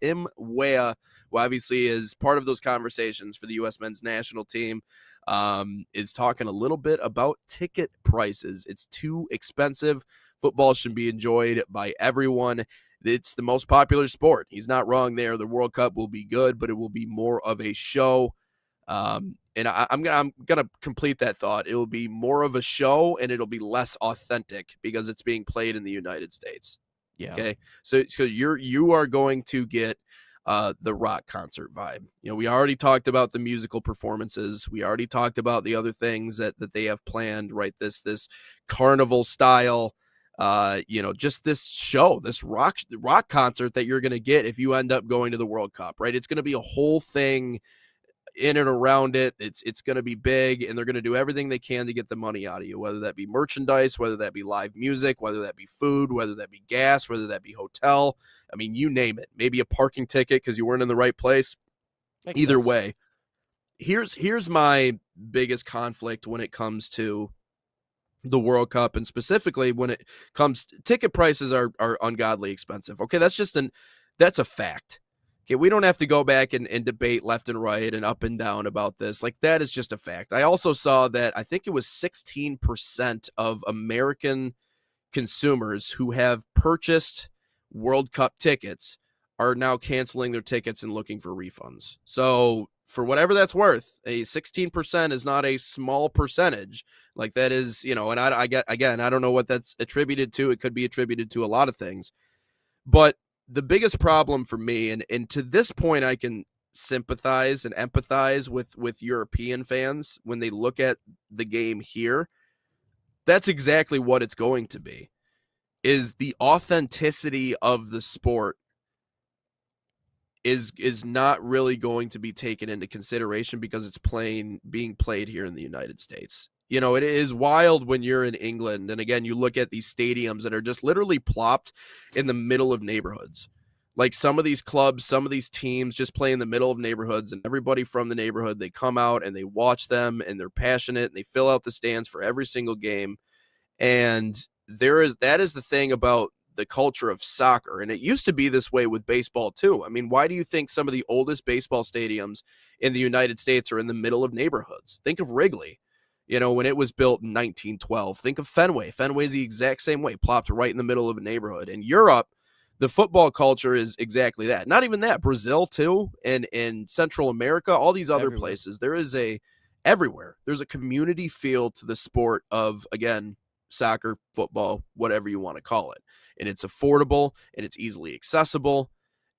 Tim Weah, who obviously is part of those conversations for the U.S. men's national team, is talking a little bit about ticket prices. It's too expensive. Football should be enjoyed by everyone. It's the most popular sport. He's not wrong there. The World Cup will be good, but it will be more of a show. And I'm gonna complete that thought. It will be more of a show, and it'll be less authentic because it's being played in the United States. Yeah. Okay, so you are going to get the rock concert vibe. We already talked about the musical performances. We already talked about the other things that they have planned. Right, this carnival style. Just this show, this rock concert that you're going to get if you end up going to the World Cup. Right, it's going to be a whole thing in and around it. It's going to be big, and they're going to do everything they can to get the money out of you, whether that be merchandise, whether that be live music, whether that be food, whether that be gas, whether that be hotel. I mean, you name it. Maybe a parking ticket because you weren't in the right place. Makes Either sense. way, here's my biggest conflict when it comes to the World Cup, and specifically when it comes ticket prices are ungodly expensive. Okay, that's a fact. Okay, we don't have to go back and debate left and right and up and down about this. Like, that is just a fact. I also saw that I think it was 16% of American consumers who have purchased World Cup tickets are now canceling their tickets and looking for refunds. So for whatever that's worth, a 16% is not a small percentage. Like, that is, and I get, again, I don't know what that's attributed to. It could be attributed to a lot of things. But the biggest problem for me, and to this point, I can sympathize and empathize with European fans when they look at the game here. That's exactly what it's going to be, is the authenticity of the sport is not really going to be taken into consideration because it's being played here in the United States. It is wild when you're in England, and again, you look at these stadiums that are just literally plopped in the middle of neighborhoods. Like, some of these clubs, some of these teams just play in the middle of neighborhoods, and everybody from the neighborhood, they come out and they watch them, and they're passionate, and they fill out the stands for every single game. And that is the thing about the culture of soccer. And it used to be this way with baseball too. I mean, why do you think some of the oldest baseball stadiums in the United States are in the middle of neighborhoods? Think of Wrigley, when it was built in 1912. Think of Fenway. Fenway's the exact same way, plopped right in the middle of a neighborhood. In Europe, the football culture is exactly that. Not even that. Brazil too, and in Central America, all these other Everywhere. places, everywhere. There's a community feel to the sport of, again, soccer, football, whatever you want to call it. And it's affordable, and it's easily accessible.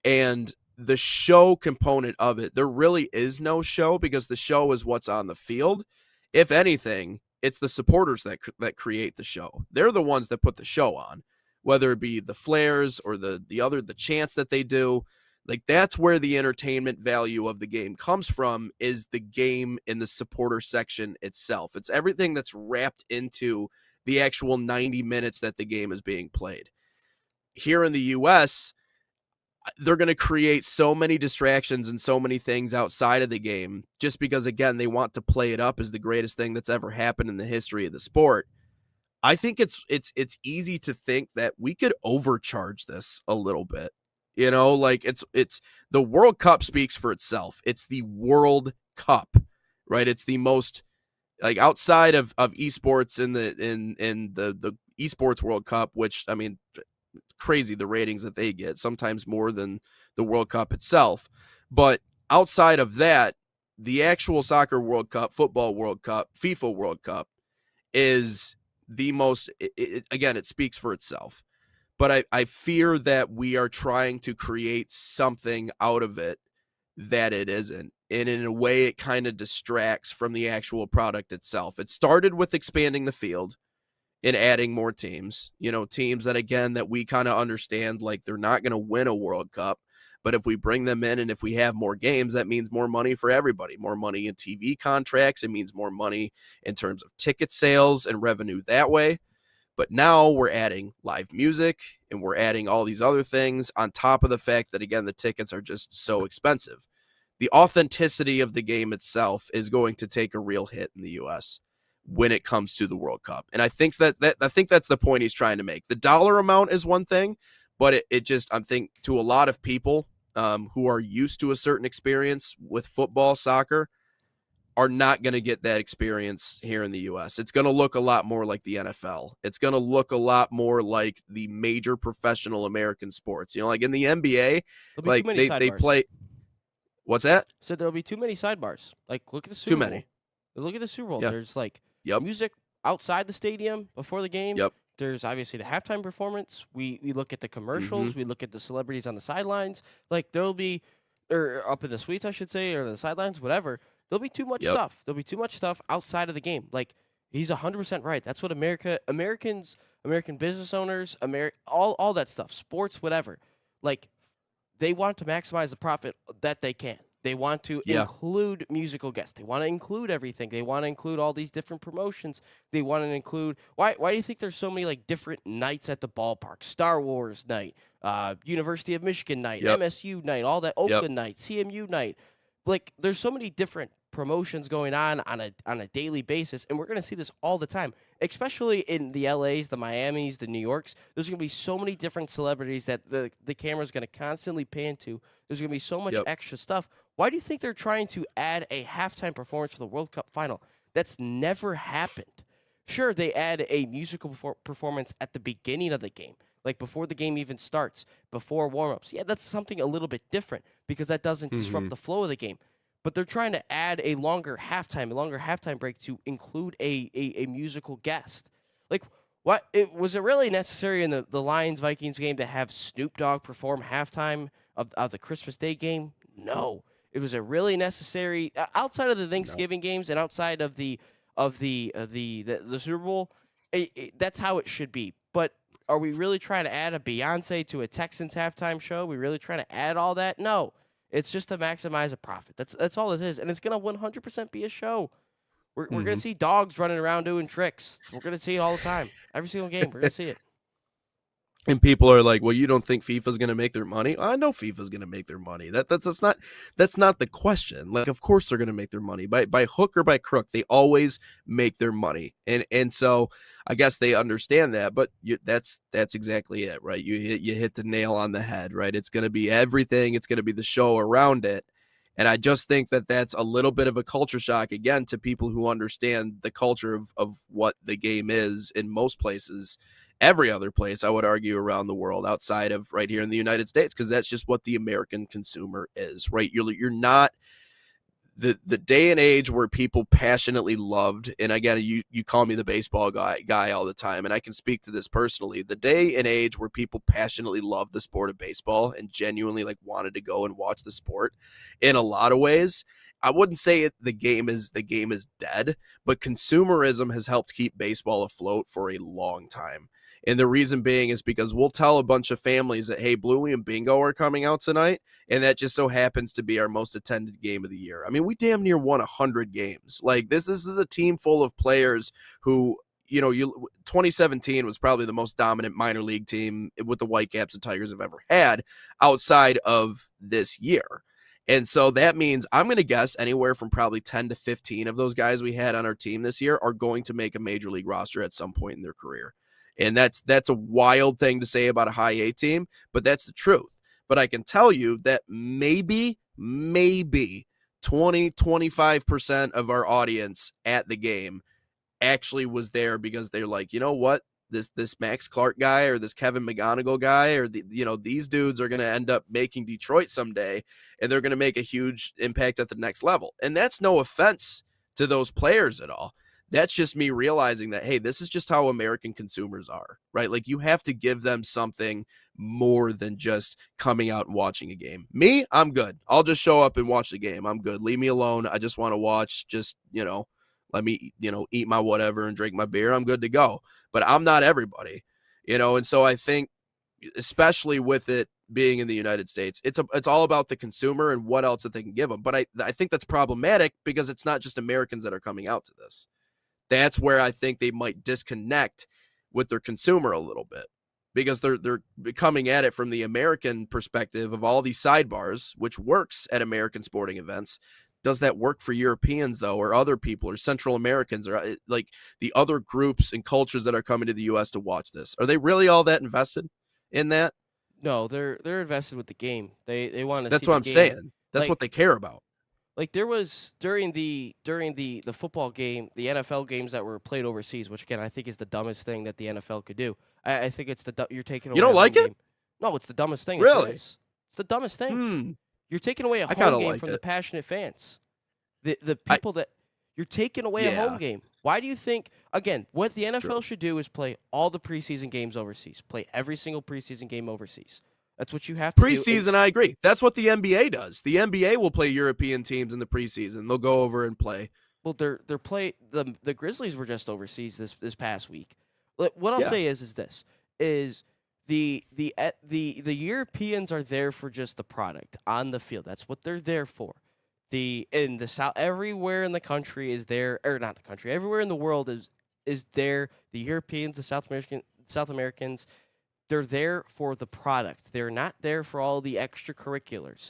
And the show component of it, there really is no show, because the show is what's on the field. If anything, it's the supporters that create the show. They're the ones that put the show on, whether it be the flares or the chants that they do. Like, that's where the entertainment value of the game comes from, is the game in the supporter section itself. It's everything that's wrapped into the actual 90 minutes that the game is being played. Here in the US, they're going to create so many distractions and so many things outside of the game just because, again, they want to play it up as the greatest thing that's ever happened in the history of the sport. I think it's easy to think that we could overcharge this a little bit. Like, it's the World Cup speaks for itself. It's the World Cup, right? It's the most, like, outside of esports in the esports World Cup, which, I mean, crazy the ratings that they get, sometimes more than the World Cup itself. But outside of that, the actual soccer World Cup, football World Cup, FIFA World Cup is the most, again, it speaks for itself. But I fear that we are trying to create something out of it that it isn't. And in a way, it kind of distracts from the actual product itself. It started with expanding the field and adding more teams, teams that, again, that we kind of understand, like, they're not going to win a World Cup. But if we bring them in and if we have more games, that means more money for everybody, more money in TV contracts. It means more money in terms of ticket sales and revenue that way. But now we're adding live music and we're adding all these other things on top of the fact that, again, the tickets are just so expensive. The authenticity of the game itself is going to take a real hit in the US when it comes to the World Cup. And I think that's the point he's trying to make. The dollar amount is one thing, but it just, I think, to a lot of people, who are used to a certain experience with football, soccer, are not going to get that experience here in the US. It's going to look a lot more like the NFL. It's going to look a lot more like the major professional American sports. You know, like in the NBA, There'll be too like many they sidebars. play. What's that? So there'll be too many sidebars. Like, look at the Too Super Bowl. many. Look at the Super Bowl. Yeah. There's like Yep. music outside the stadium before the game. Yep. There's obviously the halftime performance. We look at the commercials. Mm-hmm. We look at the celebrities on the sidelines. Like, there'll be, or up in the suites, I should say, or the sidelines, whatever. There'll be too much Yep. stuff. There'll be too much stuff outside of the game. Like, he's 100% right. That's what American business owners, all that stuff, sports, whatever. Like, they want to maximize the profit that they can. They want to Yeah. include musical guests. They want to include everything. They want to include all these different promotions. They want to include why do you think there's so many like different nights at the ballpark? Star Wars night, University of Michigan night, Yep. MSU night, all that Oakland night, CMU night. Like there's so many different promotions going on a daily basis, and we're going to see this all the time, especially in the LAs, the Miamis, the New Yorks. There's going to be so many different celebrities that the camera's going to constantly pan to. There's going to be so much Yep. extra stuff. Why do you think they're trying to add a halftime performance for the World Cup final? That's never happened. Sure, they add a musical performance at the beginning of the game, like before the game even starts, before warm-ups. Yeah, that's something a little bit different because that doesn't disrupt the flow of the game. But they're trying to add a longer halftime break to include a musical guest. Like, was it really necessary in the Lions-Vikings game to have Snoop Dogg perform halftime of the Christmas Day game? No. Was it really necessary outside of the Thanksgiving games and outside of the Super Bowl? That's how it should be. But are we really trying to add a Beyonce to a Texans halftime show? We really trying to add all that? No. It's just to maximize a profit. That's all this is, and it's gonna 100% be a show. We're gonna see dogs running around doing tricks. We're gonna see it all the time. Every single game, we're gonna see it. And people are like, "Well, you don't think FIFA's going to make their money?" I know FIFA's going to make their money. That's not the question. Like, of course they're going to make their money by hook or by crook. They always make their money, and so I guess they understand that. But that's exactly it, right? You hit the nail on the head, right? It's going to be everything. It's going to be the show around it. And I just think that that's a little bit of a culture shock, again, to people who understand the culture of what the game is in most places, every other place, I would argue, around the world outside of right here in the United States, because that's just what the American consumer is, right? You're not the day and age where people passionately loved, and again, you call me the baseball guy all the time, and I can speak to this personally. The day and age where people passionately loved the sport of baseball and genuinely like wanted to go and watch the sport, in a lot of ways, I wouldn't say the game is dead, but consumerism has helped keep baseball afloat for a long time. And the reason being is because we'll tell a bunch of families that, hey, Bluey and Bingo are coming out tonight, and that just so happens to be our most attended game of the year. I mean, we damn near won 100 games. Like, this is a team full of players who, 2017 was probably the most dominant minor league team with the Whitecaps and Tigers have ever had outside of this year. And so that means I'm going to guess anywhere from probably 10 to 15 of those guys we had on our team this year are going to make a major league roster at some point in their career. And that's a wild thing to say about a high A team, but that's the truth. But I can tell you that maybe 20-25% of our audience at the game actually was there because they're like, you know what? This Max Clark guy or this Kevin McGonigal guy or these dudes are going to end up making Detroit someday, and they're going to make a huge impact at the next level. And that's no offense to those players at all. That's just me realizing that, hey, this is just how American consumers are, right? Like, you have to give them something more than just coming out and watching a game. Me, I'm good. I'll just show up and watch the game. I'm good. Leave me alone. I just want to watch. Just, let me, eat my whatever and drink my beer. I'm good to go. But I'm not everybody, and so I think, especially with it being in the United States, it's all about the consumer and what else that they can give them. But I think that's problematic because it's not just Americans that are coming out to this. That's where I think they might disconnect with their consumer a little bit, because they're coming at it from the American perspective of all these sidebars, which works at American sporting events. Does that work for Europeans, though, or other people, or Central Americans, or like the other groups and cultures that are coming to the U.S. to watch this? Are they really all that invested in that? No, they're invested with the game. They want to That's see what the I'm game. saying. That's Like what they care about. like there was during the football game, the NFL games that were played overseas, which again I think is the dumbest thing that the NFL could do. I think it's you're taking You away don't a home like it? game. No, it's the dumbest thing that there Really? is. It's the dumbest thing. Hmm. You're taking away a I kind home of game like from the it. passionate fans. The I people that you're taking away a home yeah, game. Why do you think again, what the it's NFL true. should do is play all the preseason games overseas. Play every single preseason game overseas. That's what you have to do. And Preseason, I agree. That's what the NBA does. The NBA will play European teams in the preseason. They'll go over and play. well, they're play the Grizzlies were just overseas this past week. What I'll Yeah. say is this is the Europeans are there for just the product on the field. That's what they're there for. The in the south everywhere in the country is there or not the country everywhere in the world is there. The Europeans, the South Americans, they're there for the product. They're not there for all the extracurriculars.